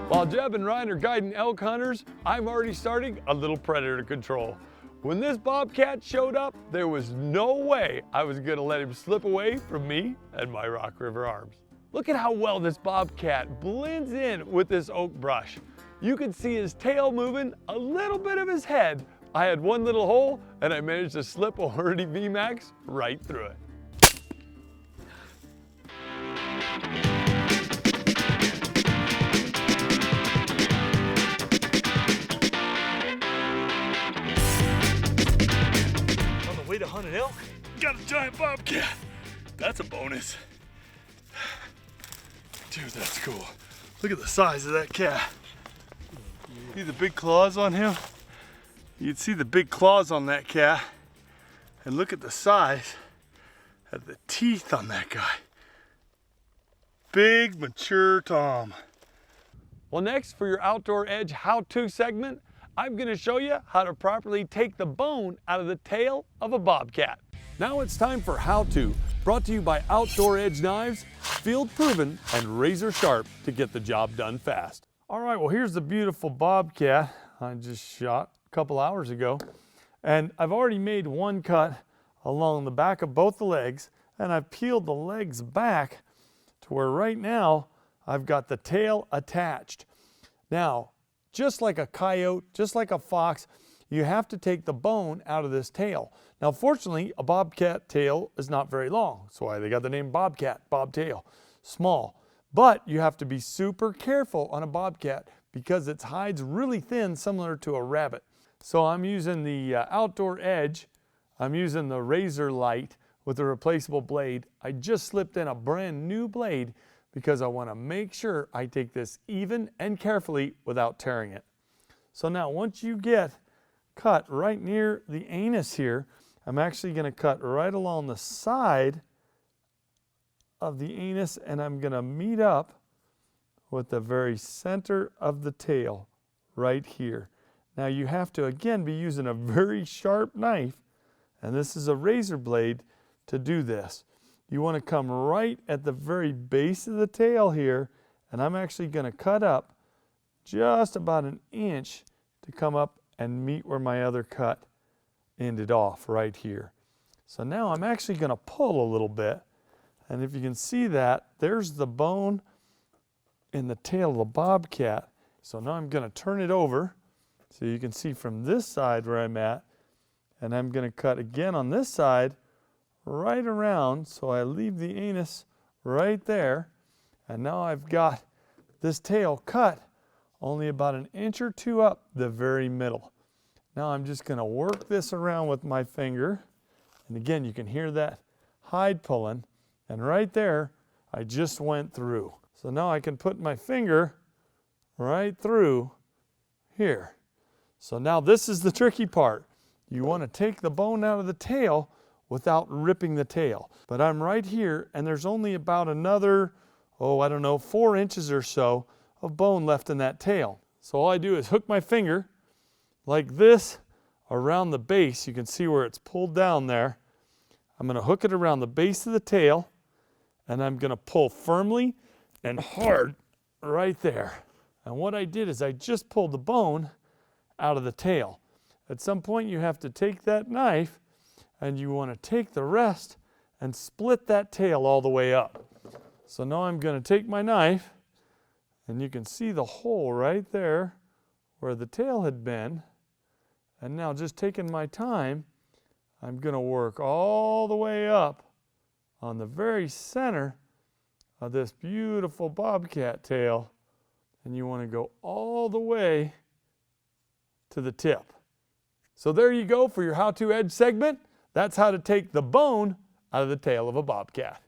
While Jeb and Ryan are guiding elk hunters, I'm already starting a little predator control. When this bobcat showed up, there was no way I was gonna let him slip away from me and my Rock River arms. Look at how well this bobcat blends in with this oak brush. You can see his tail moving, a little bit of his head. I had one little hole and I managed to slip a Hornady VMAX right through it. Way to hunt an elk, got a giant bobcat. That's a bonus. Dude, that's cool. Look at the size of that cat. See the big claws on him? You'd see the big claws on that cat. And look at the size of the teeth on that guy. Big, mature Tom. Well, next for your Outdoor Edge how-to segment, I'm gonna show you how to properly take the bone out of the tail of a bobcat. Now it's time for How To, brought to you by Outdoor Edge Knives, field proven and razor sharp to get the job done fast. All right, well here's the beautiful bobcat I just shot a couple hours ago. And I've already made one cut along the back of both the legs, and I've peeled the legs back to where right now I've got the tail attached. Now, just like a coyote, just like a fox, you have to take the bone out of this tail. Now, fortunately, a bobcat tail is not very long. That's why they got the name bobcat, bobtail, small. But you have to be super careful on a bobcat because its hide's really thin, similar to a rabbit. So I'm using the Outdoor Edge. I'm using the Razor Light with a replaceable blade. I just slipped in a brand new blade because I want to make sure I take this even and carefully without tearing it. So now once you get cut right near the anus here, I'm actually going to cut right along the side of the anus, and I'm going to meet up with the very center of the tail right here. Now you have to again be using a very sharp knife, and this is a razor blade to do this. You want to come right at the very base of the tail here, and I'm actually going to cut up just about an inch to come up and meet where my other cut ended off right here. So now I'm actually going to pull a little bit, and if you can see that, there's the bone in the tail of the bobcat. So now I'm going to turn it over so you can see from this side where I'm at, and I'm going to cut again on this side right around, so I leave the anus right there, and now I've got this tail cut only about an inch or two up the very middle. Now I'm just going to work this around with my finger, and again you can hear that hide pulling, and right there I just went through. So now I can put my finger right through here. So now this is the tricky part. You want to take the bone out of the tail without ripping the tail. But I'm right here, and there's only about another, 4 inches or so of bone left in that tail. So all I do is hook my finger like this around the base. You can see where it's pulled down there. I'm going to hook it around the base of the tail, and I'm going to pull firmly and hard right there. And what I did is I just pulled the bone out of the tail. At some point you have to take that knife and you want to take the rest and split that tail all the way up. So now I'm going to take my knife, and you can see the hole right there where the tail had been. And now just taking my time, I'm going to work all the way up on the very center of this beautiful bobcat tail. And you want to go all the way to the tip. So there you go for your How To Edge segment. That's how to take the bone out of the tail of a bobcat.